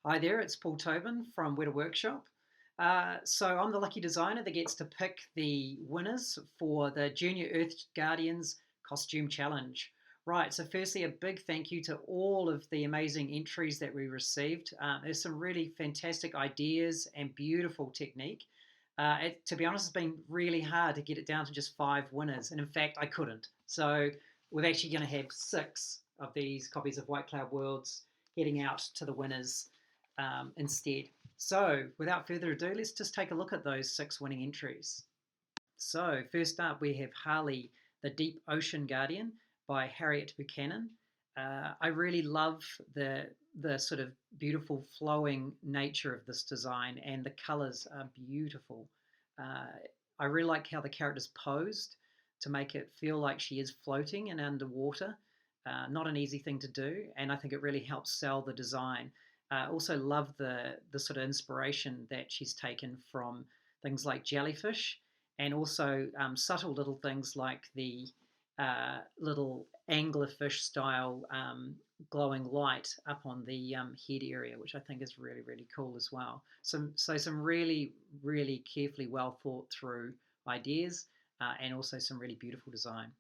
Hi there, it's Paul Tobin from Weta Workshop. So I'm the lucky designer that gets to pick the winners for the Junior Earth Guardians Costume Challenge. Right, so firstly, a big thank you to all of the amazing entries that we received. There's some really fantastic ideas and beautiful technique. To be honest, it's been really hard to get it down to just 5 winners, and in fact, I couldn't. So we're actually going to have 6 of these copies of White Cloud Worlds heading out to the winners instead. So, without further ado, let's just take a look at those 6 winning entries. So, first up, we have Harley, the Deep Ocean Guardian by Harriet Buchanan. I really love the sort of beautiful flowing nature of this design, and the colors are beautiful. Uh, I really like how the character's posed to make it feel like she is floating and underwater. Not an easy thing to do, and I think it really helps sell the design. Also love the sort of inspiration that she's taken from things like jellyfish, and also subtle little things like the little anglerfish style glowing light up on the head area, which I think is really, really cool as well. Some really, really carefully well thought through ideas, and also some really beautiful design.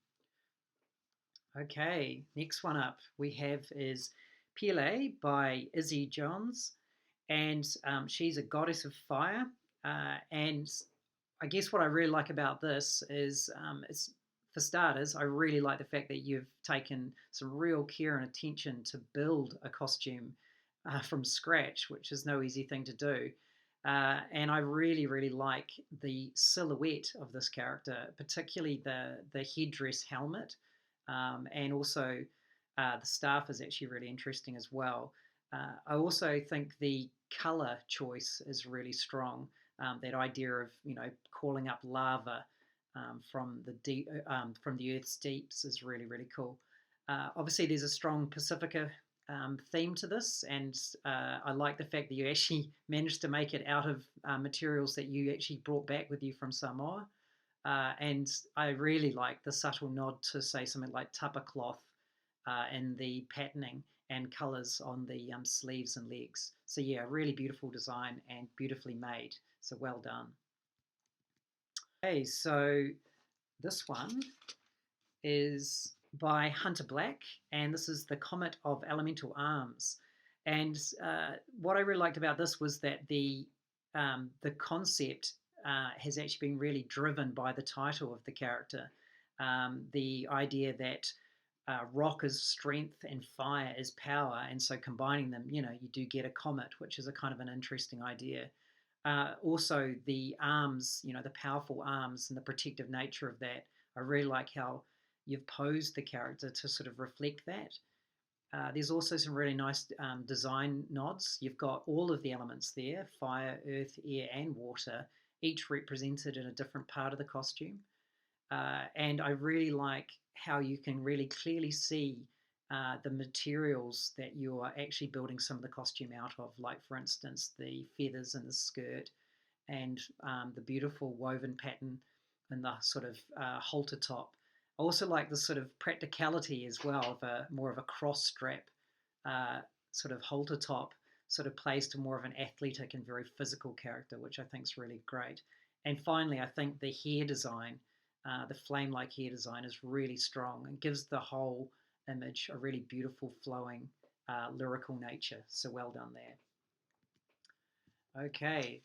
Okay, next one up we have is Pele by Izzy Johns, and she's a goddess of fire. And I guess what I really like about this is, it's for starters, I really like the fact that you've taken some real care and attention to build a costume from scratch, which is no easy thing to do. And I really, really like the silhouette of this character, particularly the headdress helmet, and also the staff is actually really interesting as well. I also think the color choice is really strong. That idea of calling up lava from the deep, from the Earth's deeps is really, really cool. Obviously, there's a strong Pacifica theme to this, and I like the fact that you actually managed to make it out of materials that you actually brought back with you from Samoa. And I really like the subtle nod to, say, something like tupper cloth in the patterning and colours on the sleeves and legs. So yeah, really beautiful design and beautifully made. So well done. Okay, so this one is by Hunter Black, and this is the Comet of Elemental Arms. And what I really liked about this was that the concept has actually been really driven by the title of the character. The idea that rock is strength and fire is power, and so combining them, you do get a comet, which is a kind of an interesting idea. Also, the arms, the powerful arms and the protective nature of that. I really like how you've posed the character to sort of reflect that. There's also some really nice design nods. You've got all of the elements there: fire, earth, air, and water, each represented in a different part of the costume. And I really like how you can really clearly see the materials that you are actually building some of the costume out of, like, for instance, the feathers in the skirt and the beautiful woven pattern and the sort of halter top. I also like the sort of practicality as well of more of a cross strap sort of halter top, sort of plays to more of an athletic and very physical character, which I think is really great. And finally, I think the hair design, the flame-like hair design, is really strong and gives the whole image a really beautiful, flowing, lyrical nature. So well done there. Okay,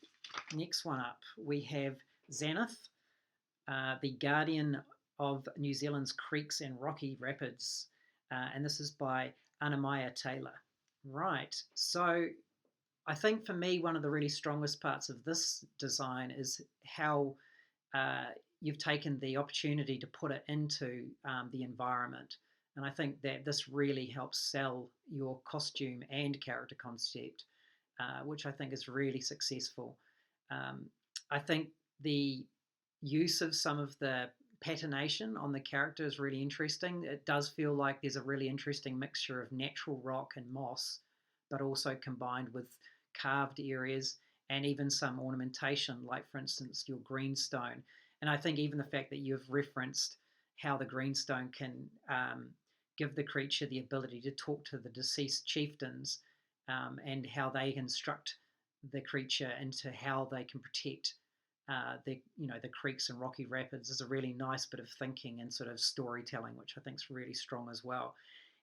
next one up, we have Xanath, the Guardian of New Zealand's Creeks and Rocky Rapids. And this is by Anamaya Taylor. Right, so I think for me, one of the really strongest parts of this design is how you've taken the opportunity to put it into the environment. And I think that this really helps sell your costume and character concept, which I think is really successful. I think the use of some of the patination on the character is really interesting. It does feel like there's a really interesting mixture of natural rock and moss, but also combined with carved areas and even some ornamentation, like, for instance, your greenstone. And I think even the fact that you've referenced how the greenstone can give the creature the ability to talk to the deceased chieftains and how they instruct the creature into how they can protect the creeks and rocky rapids is a really nice bit of thinking and sort of storytelling, which I think is really strong as well.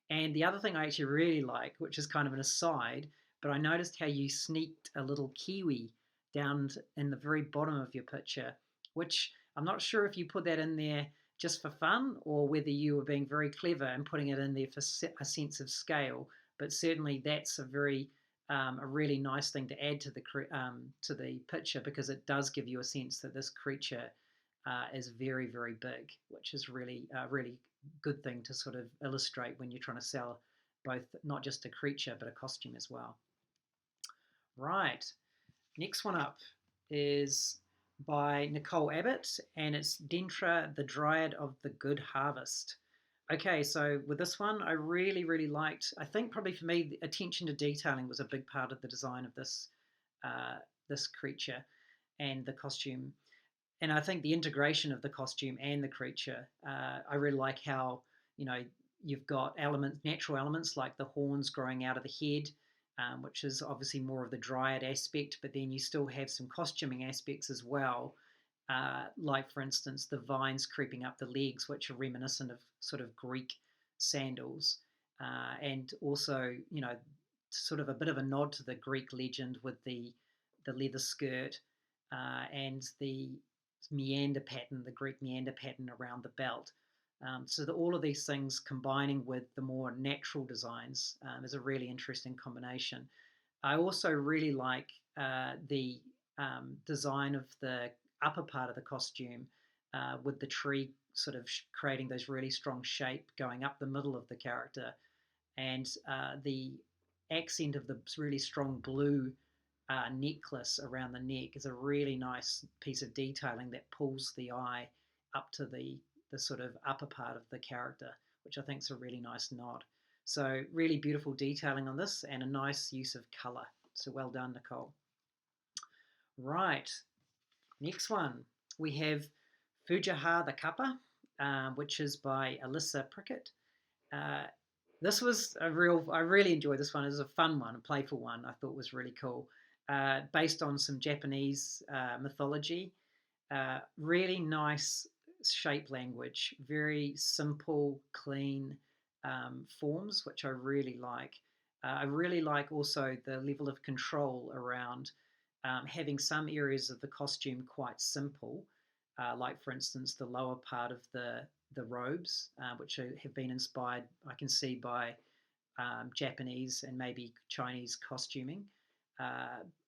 And the other thing I actually really like, which is kind of an aside, but I noticed how you sneaked a little kiwi down in the very bottom of your picture, which I'm not sure if you put that in there just for fun or whether you were being very clever and putting it in there for a sense of scale. But certainly that's a really nice thing to add to the picture, because it does give you a sense that this creature is very, very big, which is really good thing to sort of illustrate when you're trying to sell both not just a creature but a costume as well. Right, next one up is by Nicole Abbott, and it's Dentra, the Dryad of the Good Harvest. Okay, so with this one, I really liked, I think probably for me, the attention to detailing was a big part of the design of this creature and the costume. And I think the integration of the costume and the creature, I really like how, you've got natural elements like the horns growing out of the head, which is obviously more of the dryad aspect, but then you still have some costuming aspects as well, like for instance the vines creeping up the legs, which are reminiscent of sort of Greek sandals, and also sort of a bit of a nod to the Greek legend with the leather skirt, and the Greek meander pattern around the belt. So all of these things combining with the more natural designs is a really interesting combination. I also really like the design of the upper part of the costume, with the tree sort of creating those really strong shape going up the middle of the character, and the accent of the really strong blue necklace around the neck is a really nice piece of detailing that pulls the eye up to the sort of upper part of the character, which I think is a really nice nod. So really beautiful detailing on this and a nice use of color. So well done, Nicole. Right, next one. We have Fujaha the Kappa, which is by Alyssa Prickett. This was I really enjoyed this one. It was a fun one, a playful one. I thought was really cool. Based on some Japanese mythology. Really nice shape language, very simple, clean forms, which I really like. I really like also the level of control around having some areas of the costume quite simple, like for instance the lower part of the robes, which have been inspired, I can see, by Japanese and maybe Chinese costuming.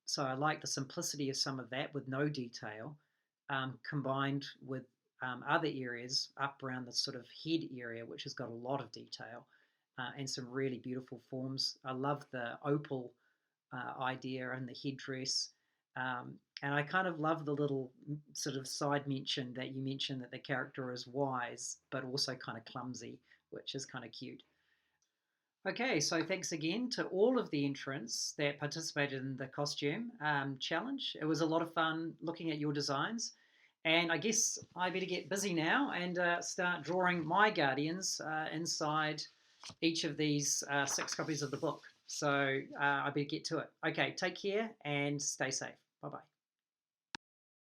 So I like the simplicity of some of that with no detail, combined with other areas up around the sort of head area, which has got a lot of detail, and some really beautiful forms. I love the opal idea and the headdress. And I kind of love the little sort of side mention that you mentioned that the character is wise, but also kind of clumsy, which is kind of cute. Okay, so thanks again to all of the entrants that participated in the costume challenge. It was a lot of fun looking at your designs. And I guess I better get busy now and start drawing my guardians inside each of these 6 copies of the book. So I better get to it. Okay, take care and stay safe. Bye bye.